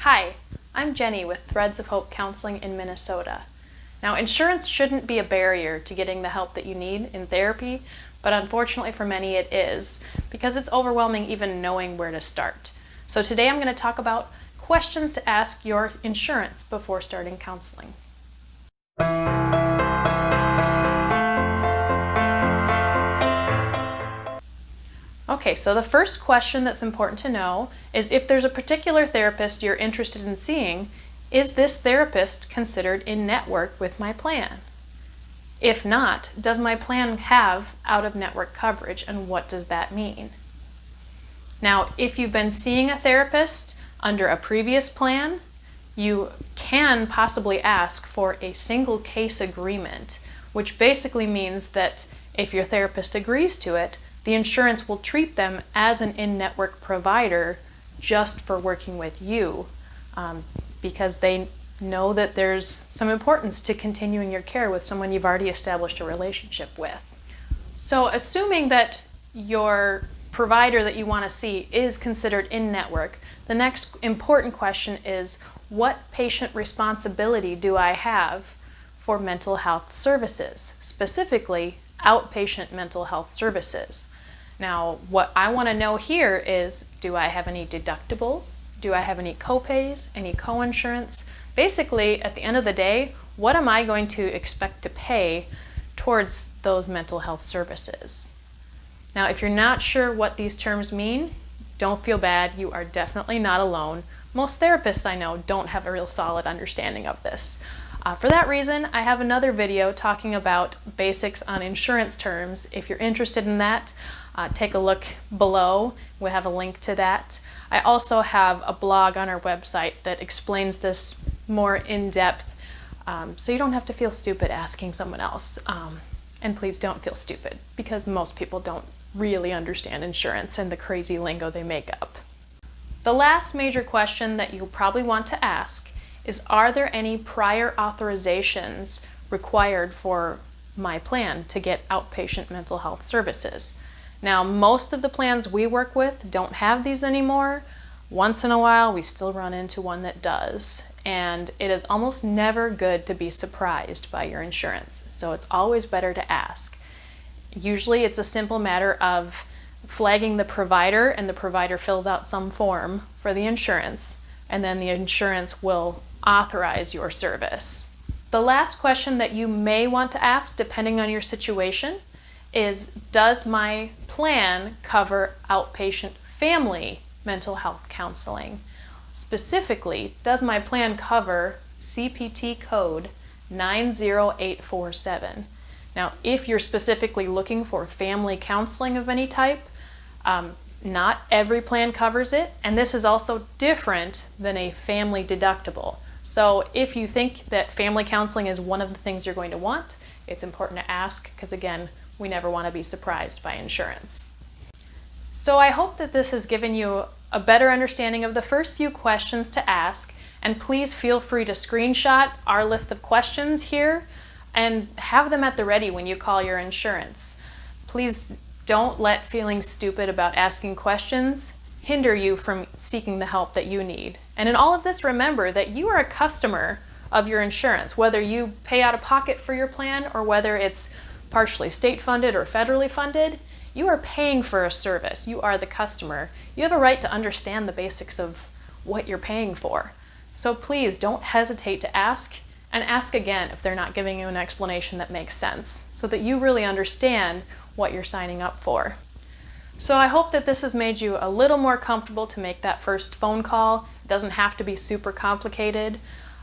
Hi, I'm Jenny with Threads of Hope Counseling in Minnesota. Now, insurance shouldn't be a barrier to getting the help that you need in therapy, but unfortunately for many it is, because it's overwhelming even knowing where to start. So today I'm going to talk about questions to ask your insurance before starting counseling. Okay, so the first question that's important to know is if there's a particular therapist you're interested in seeing, is this therapist considered in network with my plan? If not, does my plan have out-of-network coverage, and what does that mean? Now, if you've been seeing a therapist under a previous plan, you can possibly ask for a single case agreement, which basically means that if your therapist agrees to it, the insurance will treat them as an in-network provider just for working with you, because they know that there's some importance to continuing your care with someone you've already established a relationship with. So assuming that your provider that you want to see is considered in-network, the next important question is, what patient responsibility do I have for mental health services, specifically outpatient mental health services? Now, what I want to know here is, do I have any deductibles? Do I have any copays, any co-insurance? Basically, at the end of the day, what am I going to expect to pay towards those mental health services? Now, if you're not sure what these terms mean, don't feel bad. You are definitely not alone. Most therapists I know don't have a real solid understanding of this. For that reason, I have another video talking about basics on insurance terms. If you're interested in that, take a look below. We have a link to that. I also have a blog on our website that explains this more in depth, so you don't have to feel stupid asking someone else. And please don't feel stupid, because most people don't really understand insurance and the crazy lingo they make up. The last major question that you'll probably want to ask is, are there any prior authorizations required for my plan to get outpatient mental health services? Now, most of the plans we work with don't have these anymore. Once in a while, we still run into one that does, and it is almost never good to be surprised by your insurance, so it's always better to ask. Usually, it's a simple matter of flagging the provider, and the provider fills out some form for the insurance, and then the insurance will authorize your service. The last question that you may want to ask, depending on your situation, is, does my plan cover outpatient family mental health counseling? Specifically, does my plan cover CPT code 90847? Now, if you're specifically looking for family counseling of any type, not every plan covers it, and this is also different than a family deductible. So if you think that family counseling is one of the things you're going to want, it's important to ask, because again, we never want to be surprised by insurance. So I hope that this has given you a better understanding of the first few questions to ask, and please feel free to screenshot our list of questions here and have them at the ready when you call your insurance. Please don't let feeling stupid about asking questions hinder you from seeking the help that you need. And in all of this, remember that you are a customer of your insurance, whether you pay out of pocket for your plan or whether it's partially state funded or federally funded. You are paying for a service. You are the customer. You have a right to understand the basics of what you're paying for. So please don't hesitate to ask, and ask again if they're not giving you an explanation that makes sense, so that you really understand what you're signing up for. So I hope that this has made you a little more comfortable to make that first phone call. It doesn't have to be super complicated,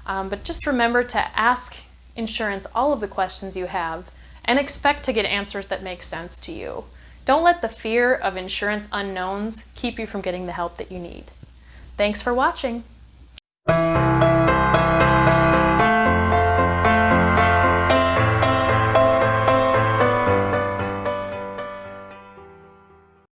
but just remember to ask insurance all of the questions you have and expect to get answers that make sense to you. Don't let the fear of insurance unknowns keep you from getting the help that you need. Thanks for watching.